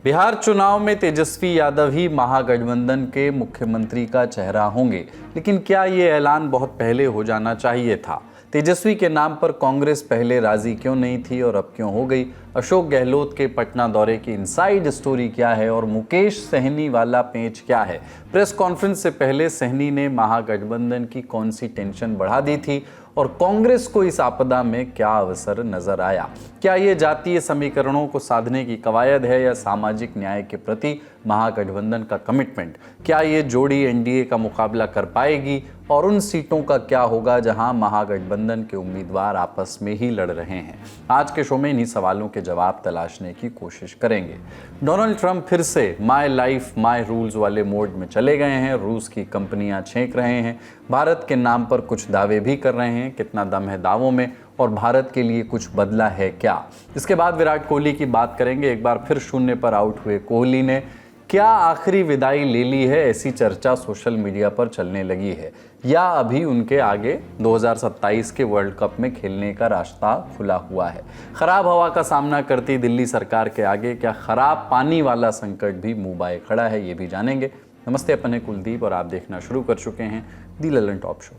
बिहार चुनाव में तेजस्वी यादव ही महागठबंधन के मुख्यमंत्री का चेहरा होंगे, लेकिन क्या ये ऐलान बहुत पहले हो जाना चाहिए था? तेजस्वी के नाम पर कांग्रेस पहले राजी क्यों नहीं थी और अब क्यों हो गई? अशोक गहलोत के पटना दौरे की इनसाइड स्टोरी क्या है और मुकेश सहनी वाला पेंच क्या है? प्रेस कॉन्फ्रेंस से पहले सहनी ने महागठबंधन की कौन सी टेंशन बढ़ा दी थी और कांग्रेस को इस आपदा में क्या अवसर नजर आया? क्या ये जातीय समीकरणों को साधने की कवायद है या सामाजिक न्याय के प्रति महागठबंधन का कमिटमेंट? क्या ये जोड़ी एनडीए का मुकाबला कर पाएगी और उन सीटों का क्या होगा जहां महागठबंधन के उम्मीदवार आपस में ही लड़ रहे हैं? आज के शो में इन्हीं सवालों के जवाब तलाशने की कोशिश करेंगे। डोनाल्ड ट्रंप फिर से माय लाइफ माय रूल्स वाले मोड में चले गए हैं। रूस की कंपनियां छेंक रहे हैं, भारत के नाम पर कुछ दावे भी कर रहे हैं। कितना दम है दावों में और भारत के लिए कुछ बदला है क्या? इसके बाद विराट कोहली की बात करेंगे। एक बार फिर शून्य पर आउट हुए कोहली ने क्या आखिरी विदाई ले ली है, ऐसी चर्चा सोशल मीडिया पर चलने लगी है, या अभी उनके आगे 2027 के वर्ल्ड कप में खेलने का रास्ता खुला हुआ है? खराब हवा का सामना करती दिल्ली सरकार के आगे क्या खराब पानी वाला संकट भी मुंह बाए खड़ा है, ये भी जानेंगे। नमस्ते, अपन है कुलदीप और आप देखना शुरू कर चुके हैं दी ललन टॉप शो।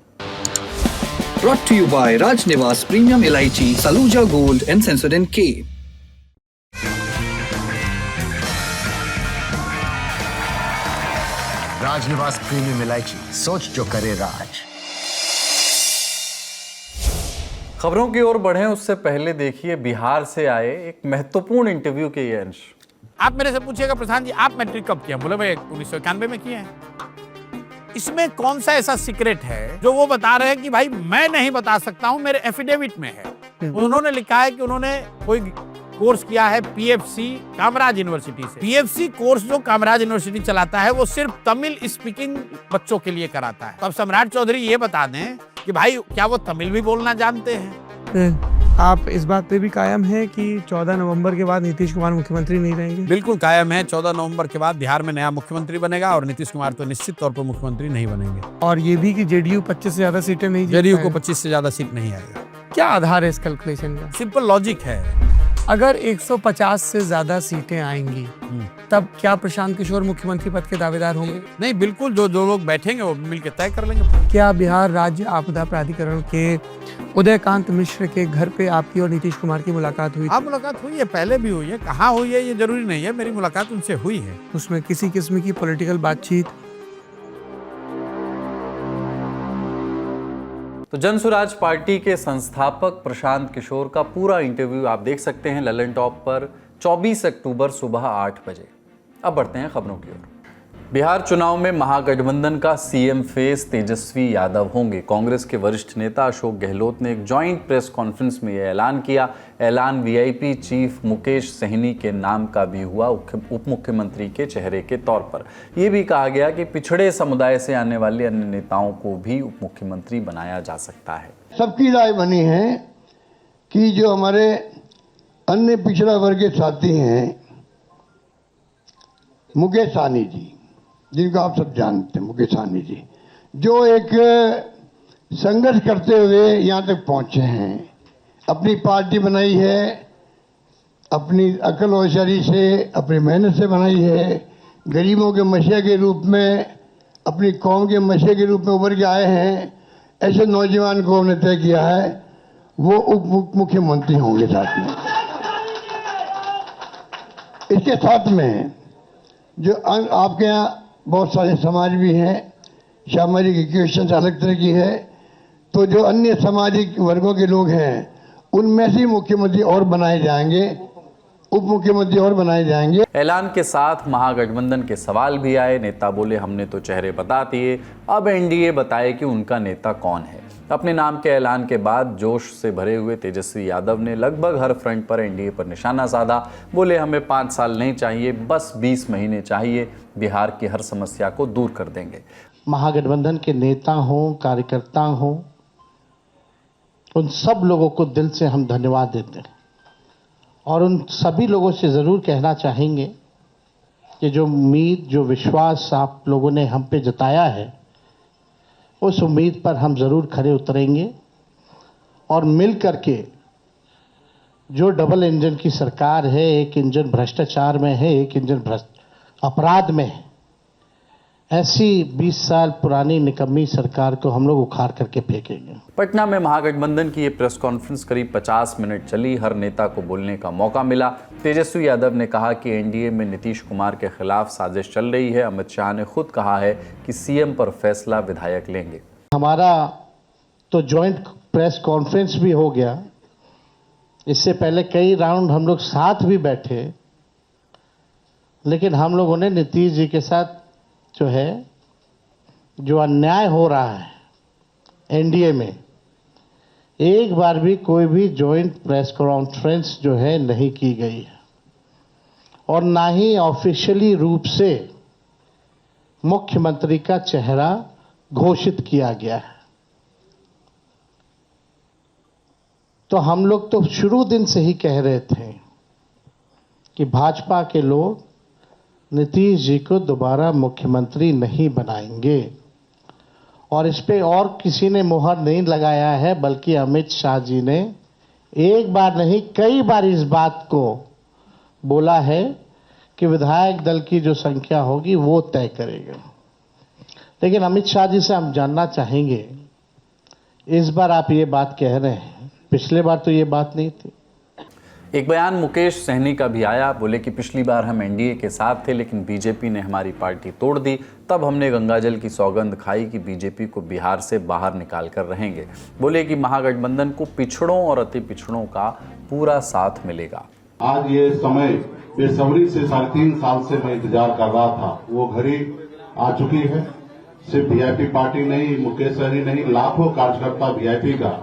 Brought to you by Raj Niwas Premium Elaichi, Saluja Gold and Sensodyne K. Rajnivas premium इलायची, सोच जो करे राज। खबरों की ओर बढ़ें उससे पहले देखिए बिहार से आए एक महत्वपूर्ण इंटरव्यू के ये अंश। आप मेरे से पूछिएगा प्रधान जी आप मैट्रिक कब किया? बोले भाई 1991 में किए हैं। इसमें कौन सा ऐसा सीक्रेट है जो वो बता रहे हैं कि भाई मैं नहीं बता सकता हूं, मेरे एफिडेविट में है। उन्होंने लिखा है कि उन्होंने कोई कोर्स किया है पीएफसी कामराज यूनिवर्सिटी से। पीएफसी कोर्स जो कामराज यूनिवर्सिटी चलाता है वो सिर्फ तमिल स्पीकिंग बच्चों के लिए कराता है। तो अब सम्राट चौधरी ये बता दें कि भाई क्या वो तमिल भी बोलना जानते हैं? आप इस बात पे भी कायम है कि 14 नवंबर के बाद नीतीश कुमार मुख्यमंत्री नहीं रहेंगे? बिल्कुल कायम है। 14 नवंबर के बाद बिहार में नया मुख्यमंत्री बनेगा और नीतीश कुमार तो निश्चित तौर पर मुख्यमंत्री नहीं बनेंगे। और ये भी कि जेडीयू 25 से ज्यादा सीटें नहीं जीत जेडीयू को पाएगा। 25 से ज्यादा सीट नहीं आएगा। क्या आधार है इस कैलकुलेशन का? सिंपल लॉजिक है। अगर 150 से ज्यादा सीटें आएंगी तब क्या प्रशांत किशोर मुख्यमंत्री पद के दावेदार होंगे? नहीं, बिल्कुल जो लोग बैठेंगे वो मिलकर तय कर लेंगे। क्या बिहार राज्य आपदा प्राधिकरण के उदयकांत मिश्र के घर पे आपकी और नीतीश कुमार की मुलाकात हुई? आप मुलाकात हुई है, पहले भी हुई है। कहाँ हुई है ये जरूरी नहीं है, मेरी मुलाकात उनसे हुई है। उसमें किसी किस्म की पॉलिटिकल बातचीत? तो जनसुराज पार्टी के संस्थापक प्रशांत किशोर का पूरा इंटरव्यू आप देख सकते हैं ललन टॉप पर 24 अक्टूबर सुबह 8 बजे। अब बढ़ते हैं खबरों की ओर। बिहार चुनाव में महागठबंधन का सीएम फेस तेजस्वी यादव होंगे। कांग्रेस के वरिष्ठ नेता अशोक गहलोत ने एक जॉइंट प्रेस कॉन्फ्रेंस में यह ऐलान किया। ऐलान वीआईपी चीफ मुकेश सहनी के नाम का भी हुआ उप मुख्यमंत्री के चेहरे के तौर पर। यह भी कहा गया कि पिछड़े समुदाय से आने वाले अन्य नेताओं को भी उप मुख्यमंत्री बनाया जा सकता है। सबकी राय बनी है कि जो हमारे अन्य पिछड़ा वर्ग के साथी हैं, मुकेश सहनी जी, जिनको आप सब जानते हैं, मुकेश सहनी जी जो एक संघर्ष करते हुए यहाँ तक पहुँचे हैं, अपनी पार्टी बनाई है, अपनी अकल होशियारी से, अपनी मेहनत से बनाई है, गरीबों के मसीहा के रूप में, अपनी कौम के मसीहा के रूप में उभर के आए हैं। ऐसे नौजवान को हमने तय किया है वो उप मुख्यमंत्री होंगे। साथ में इसके साथ में जो आपके यहाँ बहुत सारे समाज भी हैं, सामाजिक इक्वेशन अलग तरह की है, तो जो अन्य सामाजिक वर्गों के लोग हैं उनमें से मुख्यमंत्री और बनाए जाएंगे, उप मुख्यमंत्री और बनाए जाएंगे। ऐलान के साथ महागठबंधन के सवाल भी आए। नेता बोले हमने तो चेहरे बता दिए, अब एनडीए बताए कि उनका नेता कौन है। अपने नाम के ऐलान के बाद जोश से भरे हुए तेजस्वी यादव ने लगभग हर फ्रंट पर एनडीए पर निशाना साधा। बोले हमें 5 साल नहीं चाहिए, बस 20 महीने चाहिए, बिहार की हर समस्या को दूर कर देंगे। महागठबंधन के नेता हों, कार्यकर्ता हों, उन सब लोगों को दिल से हम धन्यवाद देते हैं और उन सभी लोगों से ज़रूर कहना चाहेंगे कि जो उम्मीद, जो विश्वास आप लोगों ने हम पे जताया है, उस उम्मीद पर हम ज़रूर खरे उतरेंगे और मिल करके जो डबल इंजन की सरकार है, एक इंजन भ्रष्टाचार में है, एक इंजन अपराध में है, ऐसी 20 साल पुरानी निकम्मी सरकार को हम लोग उखाड़ करके फेंकेंगे। पटना में महागठबंधन की ये प्रेस कॉन्फ्रेंस करीब 50 मिनट चली। हर नेता को बोलने का मौका मिला। तेजस्वी यादव ने कहा कि एनडीए में नीतीश कुमार के खिलाफ साजिश चल रही है। अमित शाह ने खुद कहा है कि सीएम पर फैसला विधायक लेंगे। हमारा तो जॉइंट प्रेस कॉन्फ्रेंस भी हो गया। इससे पहले कई राउंड हम लोग साथ भी बैठे, लेकिन हम लोगों ने नीतीश जी के साथ जो है, जो अन्याय हो रहा है एनडीए में, एक बार भी कोई भी जॉइंट प्रेस कॉन्फ्रेंस जो है नहीं की गई है और ना ही ऑफिशियली रूप से मुख्यमंत्री का चेहरा घोषित किया गया है। तो हम लोग तो शुरू दिन से ही कह रहे थे कि भाजपा के लोग नीतीश जी को दोबारा मुख्यमंत्री नहीं बनाएंगे, और इस पे और किसी ने मुहर नहीं लगाया है, बल्कि अमित शाह जी ने एक बार नहीं कई बार इस बात को बोला है कि विधायक दल की जो संख्या होगी वो तय करेगा। लेकिन अमित शाह जी से हम जानना चाहेंगे, इस बार आप ये बात कह रहे हैं, पिछले बार तो ये बात नहीं थी। एक बयान मुकेश सहनी का भी आया। बोले कि पिछली बार हम एनडीए के साथ थे, लेकिन बीजेपी ने हमारी पार्टी तोड़ दी। तब हमने गंगाजल की सौगंध खाई कि बीजेपी को बिहार से बाहर निकाल कर रहेंगे। बोले कि महागठबंधन को पिछड़ों और अति पिछड़ों का पूरा साथ मिलेगा। आज ये समय बेसब्री से 3.5 साल से मैं इंतजार कर रहा था, वो घड़ी आ चुकी है। सिर्फ वीआईपी पार्टी नहीं, मुकेश सहनी नहीं, लाखों कार्यकर्ता वीआईपी का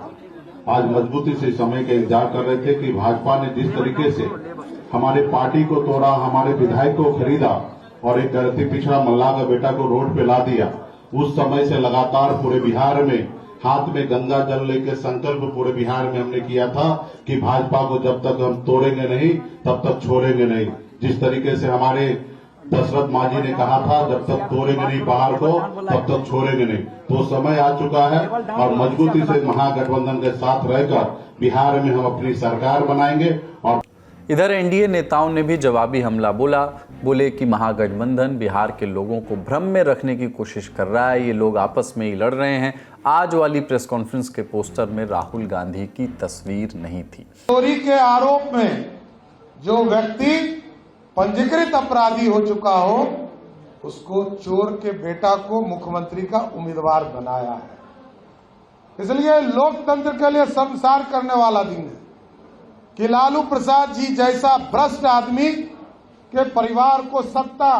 आज मजबूती से समय का इंतजार कर रहे थे कि भाजपा ने जिस तरीके से हमारे पार्टी को तोड़ा, हमारे विधायक को खरीदा और एक अति पिछड़ा मल्लाह का बेटा को रोड पे ला दिया। उस समय से लगातार पूरे बिहार में हाथ में गंगा जल लेकर संकल्प पूरे बिहार में हमने किया था कि भाजपा को जब तक हम तोड़ेंगे नहीं तब तक छोड़ेंगे नहीं। जिस तरीके से हमारे दशरथ मांझी ने कहा था, जब तक तोड़ेंगे नहीं पहाड़ को तब तक छोड़ेंगे नहीं। तो समय आ चुका है और मजबूती से महागठबंधन के साथ रहकर बिहार में हम अपनी सरकार बनाएंगे। और इधर एनडीए नेताओं ने भी जवाबी हमला बोला। बोले कि महागठबंधन बिहार के लोगों को भ्रम में रखने की कोशिश कर रहा है। ये लोग आपस में ही लड़ रहे हैं। आज वाली प्रेस कॉन्फ्रेंस के पोस्टर में राहुल गांधी की तस्वीर नहीं थी। चोरी के आरोप में जो व्यक्ति पंजीकृत अपराधी हो चुका हो, उसको चोर के बेटा को मुख्यमंत्री का उम्मीदवार बनाया है। इसलिए लोकतंत्र के लिए शर्मसार करने वाला दिन है कि लालू प्रसाद जी जैसा भ्रष्ट आदमी के परिवार को सत्ता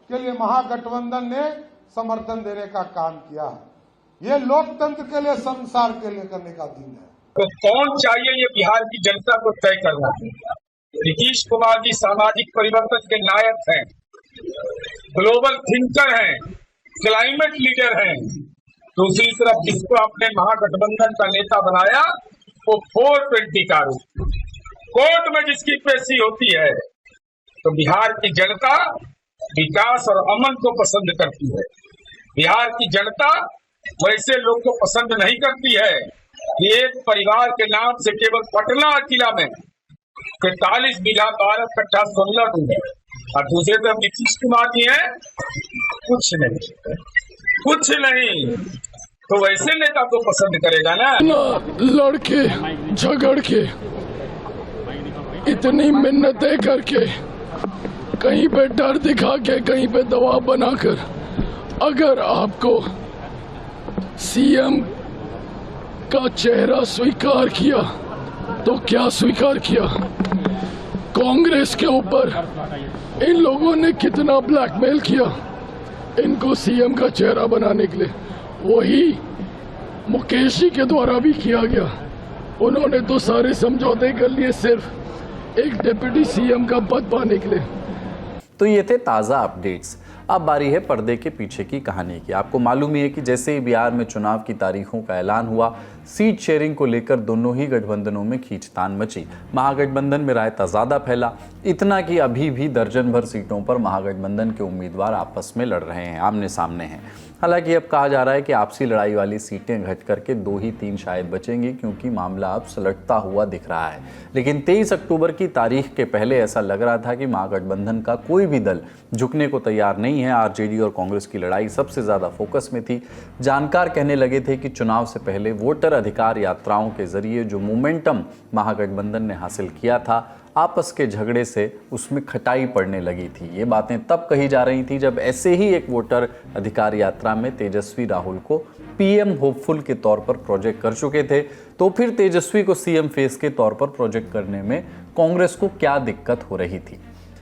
के लिए महागठबंधन ने समर्थन देने का काम किया है। ये लोकतंत्र के लिए शर्मसार के लिए करने का दिन है। तो कौन चाहिए ये बिहार की जनता को तय करना है। नीतीश कुमार जी सामाजिक परिवर्तन के नायक हैं, ग्लोबल थिंकर हैं, क्लाइमेट लीडर हैं। दूसरी तरफ जिसको आपने महागठबंधन का नेता बनाया वो 420 का रूप, कोर्ट में जिसकी पेशी होती है। तो बिहार की जनता विकास और अमन को पसंद करती है। बिहार की जनता वैसे लोग को पसंद नहीं करती है। एक परिवार के नाम से केवल पटना जिला में 43 बीघा 12 कट्ठा 16 डूबे और दूसरे तरफ नीतीश कुमार जी हैं, कुछ नहीं, कुछ नहीं। तो वैसे नेता को पसंद करेगा ना। लड़के झगड़ के इतनी मिन्नतें करके कहीं पे डर दिखा के कहीं पे दबाव बनाकर अगर आपको सीएम का चेहरा स्वीकार किया तो क्या स्वीकार किया। कांग्रेस के ऊपर इन लोगों ने कितना ब्लैकमेल किया इनको सीएम का चेहरा बनाने के लिए। वही मुकेश जी के द्वारा भी किया गया। उन्होंने तो सारे समझौते कर लिए सिर्फ एक डिप्टी सीएम का पद पाने के लिए। तो ये थे ताज़ा अपडेट्स। अब बारी है पर्दे के पीछे की कहानी की। आपको मालूम ही है कि जैसे ही बिहार में चुनाव की तारीखों का ऐलान हुआ, सीट शेयरिंग को लेकर दोनों ही गठबंधनों में खींचतान मची। महागठबंधन में रायता ज्यादा फैला, इतना कि अभी भी दर्जन भर सीटों पर महागठबंधन के उम्मीदवार आपस में लड़ रहे हैं, आमने सामने हैं। हालांकि अब कहा जा रहा है कि आपसी लड़ाई वाली सीटें घट करके 2 ही 3 शायद बचेंगी, क्योंकि मामला अब सुलझता हुआ दिख रहा है। लेकिन 23 अक्टूबर की तारीख के पहले ऐसा लग रहा था कि महागठबंधन का कोई भी दल झुकने को तैयार नहीं है। आरजेडी और कांग्रेस की लड़ाई सबसे ज्यादा फोकस में थी। जानकार कहने लगे थे कि चुनाव से पहले वोटर अधिकार यात्राओं के जरिए जो मोमेंटम महागठबंधन ने हासिल किया था, आपस के झगड़े से उसमें खटाई पड़ने लगी थी। ये बातें तब कही जा रही थी जब ऐसे ही एक वोटर अधिकार यात्रा में तेजस्वी राहुल को पीएम होपफुल के तौर पर प्रोजेक्ट कर चुके थे, तो फिर तेजस्वी को सीएम फेस के तौर पर प्रोजेक्ट करने में कांग्रेस को क्या दिक्कत हो रही थी।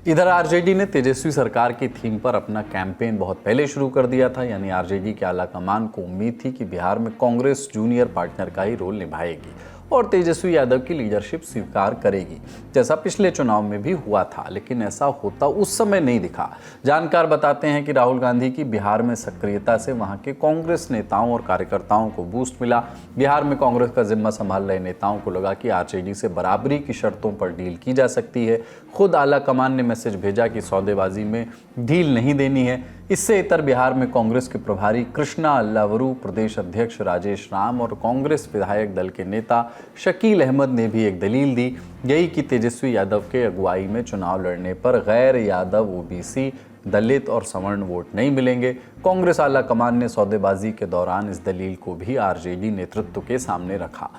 इधर आरजेडी ने तेजस्वी सरकार की थीम पर अपना कैंपेन बहुत पहले शुरू कर दिया था। यानी आरजेडी के आला कमान को उम्मीद थी कि बिहार में कांग्रेस जूनियर पार्टनर का ही रोल निभाएगी और तेजस्वी यादव की लीडरशिप स्वीकार करेगी, जैसा पिछले चुनाव में भी हुआ था। लेकिन ऐसा होता उस समय नहीं दिखा। जानकार बताते हैं कि राहुल गांधी की बिहार में सक्रियता से वहां के कांग्रेस नेताओं और कार्यकर्ताओं को बूस्ट मिला। बिहार में कांग्रेस का जिम्मा संभाल रहे नेताओं को लगा कि आरजेडी से बराबरी की शर्तों पर डील की जा सकती है। खुद आला कमान ने मैसेज भेजा कि सौदेबाजी में ढील नहीं देनी है। इससे इतर बिहार में कांग्रेस के प्रभारी कृष्णा अल्लावरू, प्रदेश अध्यक्ष राजेश राम और कांग्रेस विधायक दल के नेता शकील अहमद ने भी एक दलील दी, यही कि तेजस्वी यादव के अगुवाई में चुनाव लड़ने पर गैर यादव, ओबीसी, दलित और सवर्ण वोट नहीं मिलेंगे। कांग्रेस आला कमान ने सौदेबाजी के दौरान इस दलील को भी आरजेडी नेतृत्व के सामने रखा।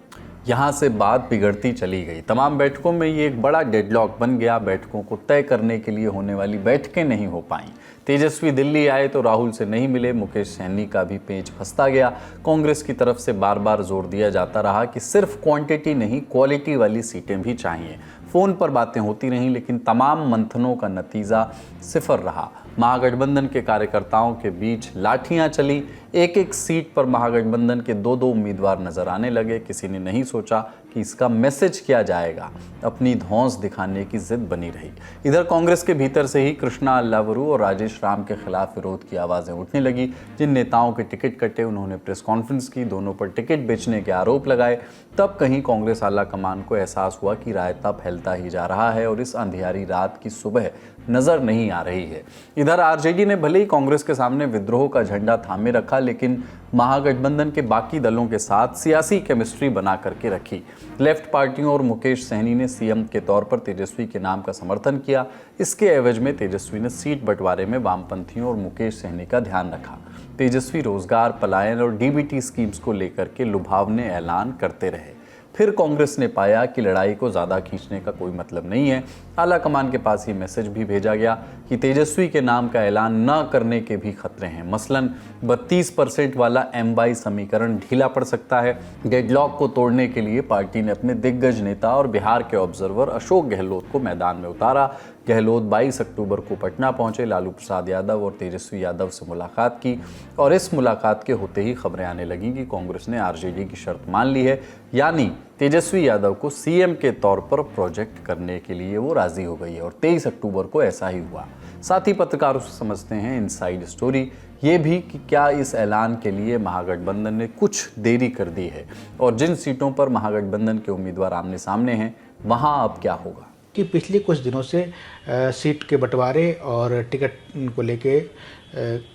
यहाँ से बात बिगड़ती चली गई। तमाम बैठकों में ये एक बड़ा डेडलॉक बन गया। बैठकों को तय करने के लिए होने वाली बैठकें नहीं हो पाईं। तेजस्वी दिल्ली आए तो राहुल से नहीं मिले। मुकेश सहनी का भी पेच फंसता गया। कांग्रेस की तरफ से बार बार जोर दिया जाता रहा कि सिर्फ क्वांटिटी नहीं, क्वालिटी वाली सीटें भी चाहिए। फोन पर बातें होती रहीं, लेकिन तमाम मंथनों का नतीजा सिफर रहा। महागठबंधन के कार्यकर्ताओं के बीच लाठियां चली। एक एक सीट पर महागठबंधन के 2-2 उम्मीदवार नजर आने लगे। किसी ने नहीं सोचा कि इसका मैसेज क्या जाएगा। अपनी धौंस दिखाने की जिद बनी रही। इधर कांग्रेस के भीतर से ही कृष्णा अल्लावरू और राजेश राम के खिलाफ विरोध की आवाजें उठने लगी। जिन नेताओं के टिकट कटे उन्होंने प्रेस कॉन्फ्रेंस की, दोनों पर टिकट बेचने के आरोप लगाए। तब कहीं कांग्रेस आला कमान को एहसास हुआ कि रायता फैलता ही जा रहा है और इस अंधियारी रात की सुबह नजर नहीं आ रही है। इधर आरजेडी ने भले ही कांग्रेस के सामने विद्रोह का झंडा थामे रखा, लेकिन महागठबंधन के बाकी दलों के साथ सियासी केमिस्ट्री बना करके रखी। लेफ्ट पार्टियों और मुकेश सहनी ने सीएम के तौर पर तेजस्वी के नाम का समर्थन किया। इसके एवज में तेजस्वी ने सीट बंटवारे में वामपंथियों और मुकेश सहनी का ध्यान रखा। तेजस्वी रोजगार, पलायन और डीबीटी स्कीम्स को लेकर के लुभावने ऐलान करते रहे। फिर कांग्रेस ने पाया कि लड़ाई को ज़्यादा खींचने का कोई मतलब नहीं है। आला कमान के पास ये मैसेज भी भेजा गया कि तेजस्वी के नाम का ऐलान न करने के भी खतरे हैं। मसलन 32% वाला MY समीकरण ढीला पड़ सकता है। डेडलॉक को तोड़ने के लिए पार्टी ने अपने दिग्गज नेता और बिहार के ऑब्जर्वर अशोक गहलोत को मैदान में उतारा। गहलोत 22 अक्टूबर को पटना पहुंचे, लालू प्रसाद यादव और तेजस्वी यादव से मुलाकात की और इस मुलाकात के होते ही खबरें आने लगी कि कांग्रेस ने आरजेडी की शर्त मान ली है, यानी तेजस्वी यादव को सीएम के तौर पर प्रोजेक्ट करने के लिए वो राजी हो गई है। और 23 अक्टूबर को ऐसा ही हुआ। साथ ही पत्रकारों से समझते हैं इनसाइड स्टोरी ये भी कि क्या इस ऐलान के लिए महागठबंधन ने कुछ देरी कर दी है और जिन सीटों पर महागठबंधन के उम्मीदवार आमने सामने हैं वहां अब क्या होगा। कि पिछले कुछ दिनों से सीट के बंटवारे और टिकट को लेके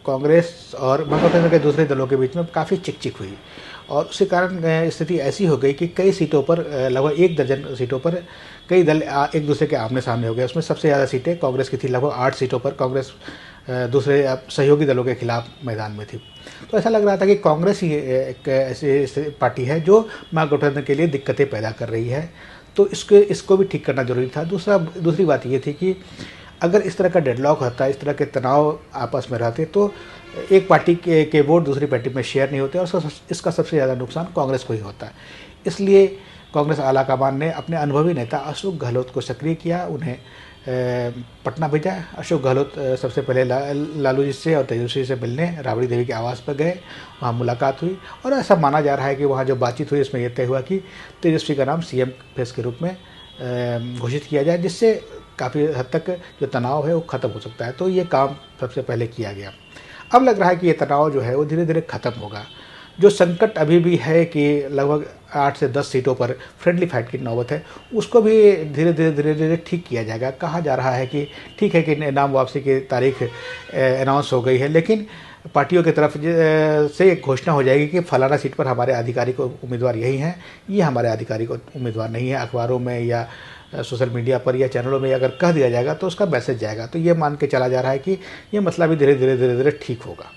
कांग्रेस और महागठबंधन के दूसरे दलों के बीच में काफ़ी चिकचिक हुई और उसके कारण स्थिति ऐसी हो गई कि कई सीटों पर, लगभग 1 दर्जन सीटों पर कई दल एक दूसरे के आमने सामने हो गए। उसमें सबसे ज़्यादा सीटें कांग्रेस की थी। लगभग 8 सीटों पर कांग्रेस दूसरे सहयोगी दलों के खिलाफ मैदान में थी। तो ऐसा लग रहा था कि कांग्रेस ही एक ऐसी पार्टी है जो महागठबंधन के लिए दिक्कतें पैदा कर रही है, तो इसको भी ठीक करना जरूरी था। दूसरी बात ये थी कि अगर इस तरह का डेडलॉक होता, इस तरह के तनाव आपस में रहते, तो एक पार्टी के वोट दूसरी पार्टी में शेयर नहीं होते और इसका सबसे ज़्यादा नुकसान कांग्रेस को ही होता है। इसलिए कांग्रेस आला कमान ने अपने अनुभवी नेता अशोक गहलोत को सक्रिय किया, उन्हें पटना भेजा। अशोक गहलोत सबसे पहले लालू जी से और तेजस्वी से मिलने राबड़ी देवी के आवास पर गए, वहाँ मुलाकात हुई और ऐसा माना जा रहा है कि वहाँ जो बातचीत हुई इसमें यह तय हुआ कि तेजस्वी का नाम सीएम फेस के रूप में घोषित किया जाए, जिससे काफ़ी हद तक जो तनाव है वो ख़त्म हो सकता है। तो ये काम सबसे पहले किया गया। अब लग रहा है कि ये तनाव जो है वो धीरे धीरे ख़त्म होगा। जो संकट अभी भी है कि लगभग 8 से 10 सीटों पर फ्रेंडली फाइट की नौबत है, उसको भी धीरे धीरे ठीक किया जाएगा। कहा जा रहा है कि ठीक है कि नाम वापसी की तारीख अनाउंस हो गई है, लेकिन पार्टियों की तरफ से एक घोषणा हो जाएगी कि फलाना सीट पर हमारे आधिकारिक उम्मीदवार यही हैं, ये हमारे आधिकारिक उम्मीदवार नहीं है। अखबारों में या सोशल मीडिया पर या चैनलों में अगर कह दिया जाएगा तो उसका मैसेज जाएगा। तो ये मान के चला जा रहा है कि ये मसला भी धीरे धीरे ठीक होगा।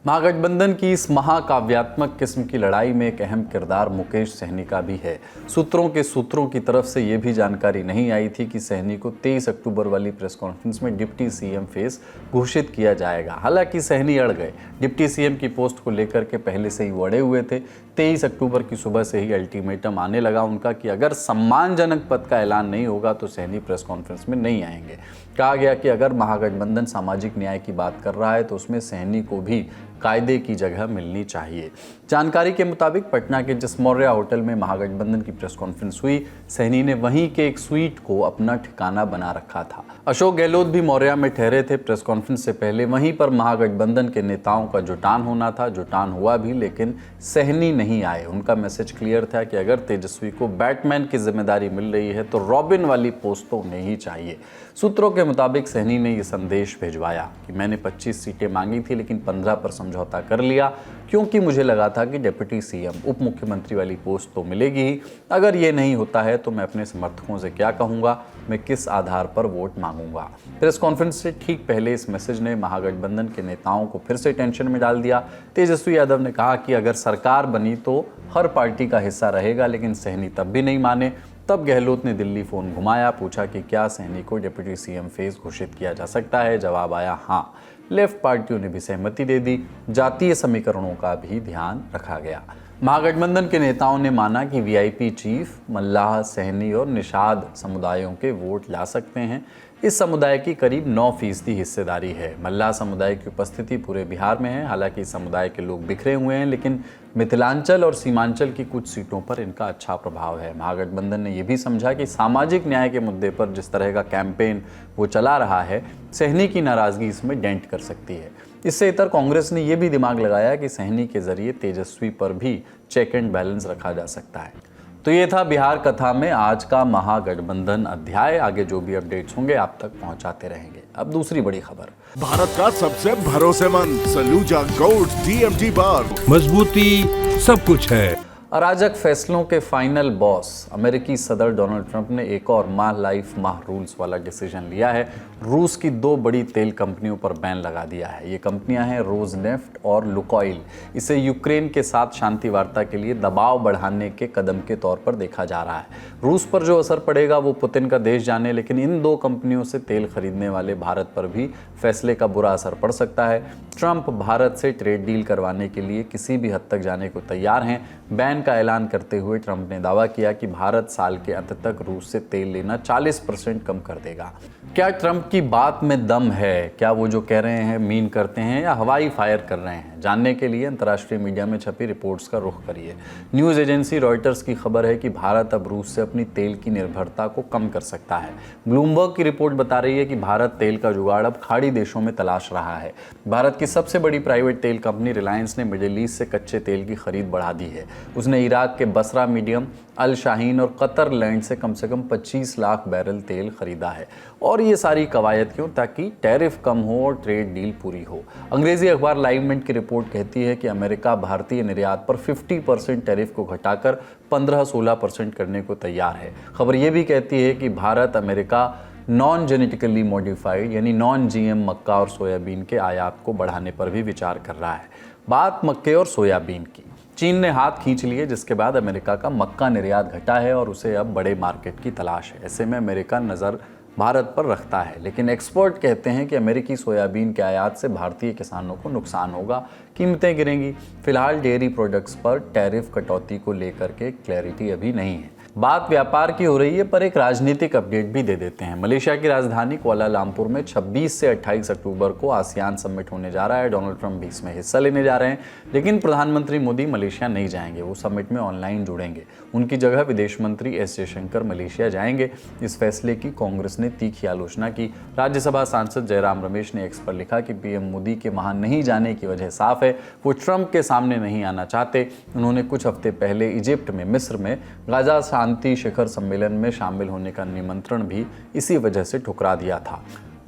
महागठबंधन की इस महाकाव्यात्मक किस्म की लड़ाई में एक अहम किरदार मुकेश सहनी का भी है। सूत्रों की तरफ से ये भी जानकारी नहीं आई थी कि सहनी को 23 अक्टूबर वाली प्रेस कॉन्फ्रेंस में डिप्टी सीएम फेस घोषित किया जाएगा। हालांकि सहनी अड़ गए। डिप्टी सीएम की पोस्ट को लेकर के पहले से ही वो अड़े हुए थे। 23 अक्टूबर की सुबह से ही अल्टीमेटम आने लगा उनका कि अगर सम्मानजनक पद का ऐलान नहीं होगा तो सहनी प्रेस कॉन्फ्रेंस में नहीं आएंगे। कहा गया कि अगर महागठबंधन सामाजिक न्याय की बात कर रहा है तो उसमें सहनी को भी कायदे की जगह मिलनी चाहिए। जानकारी के मुताबिक पटना के जिस मौर्या होटल में महागठबंधन की प्रेस कॉन्फ्रेंस हुई, सहनी ने वहीं के एक स्वीट को अपना ठिकाना बना रखा था। अशोक गहलोत भी मौर्या में ठहरे थे। प्रेस कॉन्फ्रेंस से पहले वहीं पर महागठबंधन के नेताओं का जुटान होना था। जुटान हुआ भी, लेकिन सहनी नहीं आए। उनका मैसेज क्लियर था कि अगर तेजस्वी को बैटमैन की जिम्मेदारी मिल रही है तो रॉबिन वाली पोस्ट तो उन्हें ही चाहिए। सूत्रों के मुताबिक सहनी ने यह संदेश भिजवाया कि मैंने 25 सीटें मांगी थी, लेकिन 15 पर समझौता कर लिया, क्योंकि मुझे लगा था कि डिप्टी सीएम उप मुख्यमंत्री वाली पोस्ट तो मिलेगी ही। अगर ये नहीं होता है तो मैं अपने समर्थकों से क्या कहूँगा, मैं किस आधार पर वोट मांगूंगा। प्रेस कॉन्फ्रेंस से ठीक पहले इस मैसेज ने महागठबंधन के नेताओं को फिर से टेंशन में डाल दिया। तेजस्वी यादव ने कहा कि अगर सरकार बनी तो हर पार्टी का हिस्सा रहेगा, लेकिन सहनी तब भी नहीं माने। तब गहलोत ने दिल्ली फोन घुमाया, पूछा कि क्या सहनी को डिप्टी सीएम फेस घोषित किया जा सकता है। जवाब आया हाँ। लेफ्ट पार्टियों ने भी सहमति दे दी। जातीय समीकरणों का भी ध्यान रखा गया। महागठबंधन के नेताओं ने माना कि वीआईपी चीफ, मल्लाह, सहनी और निषाद समुदायों के वोट ला सकते हैं। इस समुदाय की करीब 9% हिस्सेदारी है। मल्लाह समुदाय की उपस्थिति पूरे बिहार में है। हालांकि इस समुदाय के लोग बिखरे हुए हैं, लेकिन मिथिलांचल और सीमांचल की कुछ सीटों पर इनका अच्छा प्रभाव है। महागठबंधन ने यह भी समझा कि सामाजिक न्याय के मुद्दे पर जिस तरह का कैंपेन वो चला रहा है, सहनी की नाराजगी इसमें डेंट कर सकती है। इससे इतर कांग्रेस ने यह भी दिमाग लगाया कि सहनी के जरिए तेजस्वी पर भी चेक एंड बैलेंस रखा जा सकता है। तो ये था बिहार कथा में आज का महागठबंधन अध्याय। आगे जो भी अपडेट्स होंगे आप तक पहुंचाते रहेंगे। अब दूसरी बड़ी खबर, भारत का सबसे भरोसेमंद सलूजा गोल्ड TMT बार, मजबूती सब कुछ है। अराजक फैसलों के फाइनल बॉस अमेरिकी सदर डोनाल्ड ट्रंप ने एक और माह लाइफ माह रूल्स वाला डिसीजन लिया है। रूस की 2 बड़ी तेल कंपनियों पर बैन लगा दिया है। ये कंपनियां हैं रोजनेफ्ट और लुकोइल। इसे यूक्रेन के साथ शांति वार्ता के लिए दबाव बढ़ाने के कदम के तौर पर देखा जा रहा है। रूस पर जो असर पड़ेगा वो पुतिन का देश जाने, लेकिन इन 2 कंपनियों से तेल खरीदने वाले भारत पर भी फैसले का बुरा असर पड़ सकता है। ट्रंप भारत से ट्रेड डील करवाने के लिए किसी भी हद तक जाने को तैयार हैं। बैन का ऐलान करते हुए ट्रंप ने दावा किया कि भारत साल के अंत तक रूस से तेल लेना 40% कम कर देगा। क्या ट्रंप की बात में दम है? क्या वो जो कह रहे हैं मीन करते हैं या हवाई फायर कर रहे हैं? जानने के लिए अंतर्राष्ट्रीय मीडिया में छपी रिपोर्ट्स का रुख करिए। न्यूज़ एजेंसी रॉयटर्स की खबर है कि भारत अब रूस से अपनी तेल की निर्भरता को कम कर सकता है। ब्लूमबर्ग की रिपोर्ट बता रही है कि भारत तेल का जुगाड़ अब खाड़ी देशों में तलाश रहा है। भारत की सबसे बड़ी प्राइवेट तेल कंपनी रिलायंस ने मिडिल ईस्ट से कच्चे तेल की खरीद बढ़ा दी है। उसने इराक के बसरा मीडियम, अल शाहीन और कतर लैंड से कम 25 लाख बैरल तेल खरीदा है। और ये सारी कवायद क्यों? ताकि टैरिफ कम हो और ट्रेड डील पूरी हो। अंग्रेजी अखबार लाइव मिनट की रिपोर्ट कहती है कि अमेरिका भारतीय निर्यात पर 50% टैरिफ को घटाकर 15-16% करने को तैयार है। खबर ये भी कहती है कि Bharat America non genetically modified यानी नॉन GM मक्का और सोयाबीन के आयात को बढ़ाने पर भी विचार कर रहा है। बात मक्के और सोयाबीन की, चीन ने हाथ खींच लिए, जिसके बाद अमेरिका का मक्का निर्यात घटा है और उसे अब बड़े मार्केट की तलाश है। ऐसे में अमेरिका नज़र भारत पर रखता है, लेकिन एक्सपर्ट कहते हैं कि अमेरिकी सोयाबीन के आयात से भारतीय किसानों को नुकसान होगा, कीमतें गिरेंगी। फिलहाल डेयरी प्रोडक्ट्स पर टैरिफ कटौती को लेकर के क्लैरिटी अभी नहीं है। बात व्यापार की हो रही है, पर एक राजनीतिक अपडेट भी दे देते हैं। मलेशिया की राजधानी कुआलालंपुर में 26 से 28 अक्टूबर को आसियान समिट होने जा रहा है। डोनाल्ड ट्रंप भी इसमें हिस्सा लेने जा रहे हैं, लेकिन प्रधानमंत्री मोदी मलेशिया नहीं जाएंगे। वो समिट में ऑनलाइन जुड़ेंगे। उनकी जगह विदेश मंत्री एस जयशंकर मलेशिया जाएंगे। इस फैसले की कांग्रेस ने तीखी आलोचना की। राज्यसभा सांसद जयराम रमेश ने एक्स पर लिखा कि पीएम मोदी के वहां नहीं जाने की वजह साफ है, वो ट्रंप के सामने नहीं आना चाहते। उन्होंने कुछ हफ्ते पहले इजिप्ट में, मिस्र में गाजा शांति शिखर सम्मेलन में शामिल होने का निमंत्रण भी इसी वजह से ठुकरा दिया था।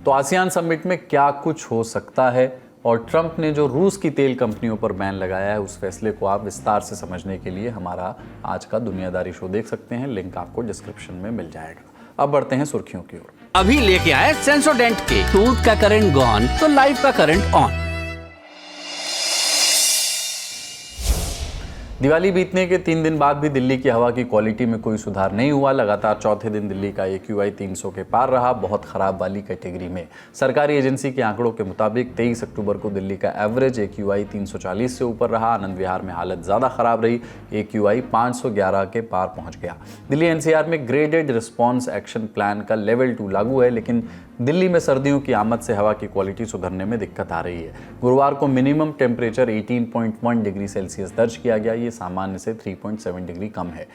तो आसियान समिट में क्या कुछ हो सकता है और ट्रंप ने जो रूस की तेल कंपनियों पर बैन लगाया है, उस फैसले को आप विस्तार से समझने के लिए हमारा आज का दुनियादारी शो देख सकते हैं। लिंक आपको डिस्क्रिप्शन में मिल जाएगा। अब बढ़ते हैं सुर्खियों की ओर। अभी लेके आए सेंसोडेंट के टूथ का करंट गॉन तो लाइफ का करंट ऑन। दिवाली बीतने के 3 दिन बाद भी दिल्ली की हवा की क्वालिटी में कोई सुधार नहीं हुआ। लगातार चौथे दिन दिल्ली का AQI 300 के पार रहा, बहुत खराब वाली कैटेगरी में। सरकारी एजेंसी के आंकड़ों के मुताबिक 23 अक्टूबर को दिल्ली का एवरेज AQI 340 से ऊपर रहा। आनंद विहार में हालत ज़्यादा खराब रही, AQI 511 के पार पहुंच गया। दिल्ली NCR में ग्रेडेड रिस्पॉन्स एक्शन प्लान का लेवल 2 लागू है, लेकिन दिल्ली में सर्दियों की आमद से हवा की क्वालिटी सुधरने में दिक्कत आ रही है। गुरुवार को मिनिमम टेम्परेचर 18.1 डिग्री सेल्सियस दर्ज किया गया। ये सामान्य से 3.7 डिग्री कम है।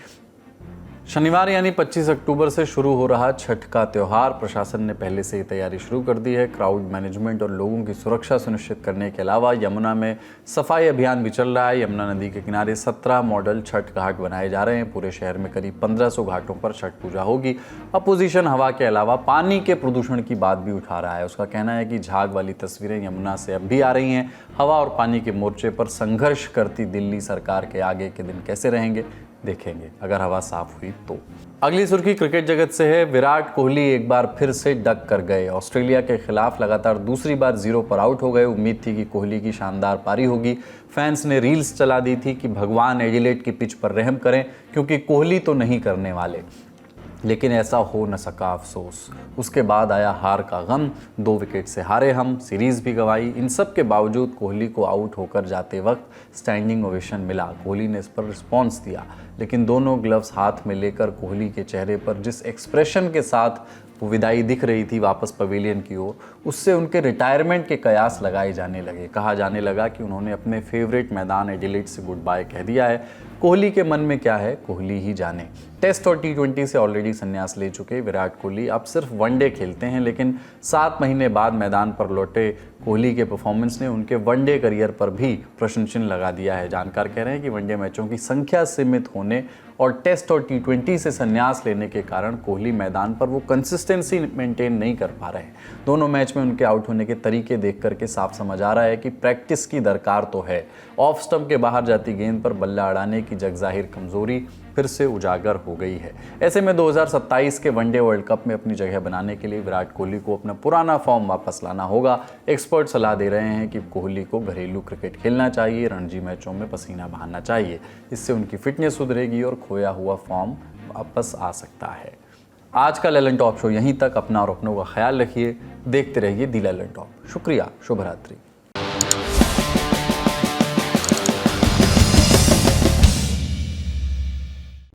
शनिवार यानी 25 अक्टूबर से शुरू हो रहा छठ का त्यौहार, प्रशासन ने पहले से ही तैयारी शुरू कर दी है। क्राउड मैनेजमेंट और लोगों की सुरक्षा सुनिश्चित करने के अलावा यमुना में सफाई अभियान भी चल रहा है। यमुना नदी के किनारे 17 मॉडल छठ घाट बनाए जा रहे हैं। पूरे शहर में करीब 1500 घाटों पर छठ पूजा होगी। अपोजिशन हवा के अलावा पानी के प्रदूषण की बात भी उठा रहा है। उसका कहना है कि झाग वाली तस्वीरें यमुना से अब भी आ रही हैं। हवा और पानी के मोर्चे पर संघर्ष करती दिल्ली सरकार के आगे के दिन कैसे रहेंगे, देखेंगे अगर हवा साफ हुई तो। अगली सुर्खी क्रिकेट जगत से है। विराट कोहली एक बार फिर से डक कर गए। ऑस्ट्रेलिया के खिलाफ लगातार दूसरी बार 0 पर आउट हो गए। उम्मीद थी कि कोहली की शानदार पारी होगी। फैंस ने रील्स चला दी थी कि भगवान एडिलेड की पिच पर रहम करें, क्योंकि कोहली तो नहीं करने वाले। लेकिन ऐसा हो न सका, अफसोस। उसके बाद आया हार का गम। 2 विकेट से हारे हम, सीरीज भी गंवाई। इन सब के बावजूद कोहली को आउट होकर जाते वक्त स्टैंडिंग ओवेशन मिला। कोहली ने इस पर रिस्पॉन्स दिया, लेकिन दोनों ग्लव्स हाथ में लेकर कोहली के चेहरे पर जिस एक्सप्रेशन के साथ वो विदाई दिख रही थी वापस पवेलियन की ओर, उससे उनके रिटायरमेंट के कयास लगाए जाने लगे। कहा जाने लगा कि उन्होंने अपने फेवरेट मैदान एडिलेड से गुड बाय कह दिया है। कोहली के मन में क्या है, कोहली ही जाने। टेस्ट और T20 से ऑलरेडी संन्यास ले चुके विराट कोहली अब सिर्फ वनडे खेलते हैं, लेकिन 7 महीने बाद मैदान पर लौटे कोहली के परफॉर्मेंस ने उनके वनडे करियर पर भी प्रश्न चिन्ह लगा दिया है। जानकार कह रहे हैं कि वनडे मैचों की संख्या सीमित होने और टेस्ट और T20 से संन्यास लेने के कारण कोहली मैदान पर वो कंसिस्टेंसी मेंटेन नहीं कर पा रहे हैं। दोनों मैच में उनके आउट होने के तरीके देख करके साफ समझ आ रहा है कि प्रैक्टिस की दरकार तो है। ऑफ स्टंप के बाहर जाती गेंद पर बल्ला अड़ाने की जगजाहिर कमजोरी फिर से उजागर हो गई है। ऐसे में 2027 के वनडे वर्ल्ड कप में अपनी जगह बनाने के लिए विराट कोहली को अपना पुराना फॉर्म वापस लाना होगा। एक्सपर्ट सलाह दे रहे हैं कि कोहली को घरेलू क्रिकेट खेलना चाहिए, रणजी मैचों में पसीना बहाना चाहिए। इससे उनकी फिटनेस सुधरेगी और खोया हुआ फॉर्म वापस आ सकता है। आज का ललन टॉप शो यहीं तक। अपना और अपनों का ख्याल रखिए। देखते रहिए दी ललन टॉप। शुक्रिया, शुभ रात्रि।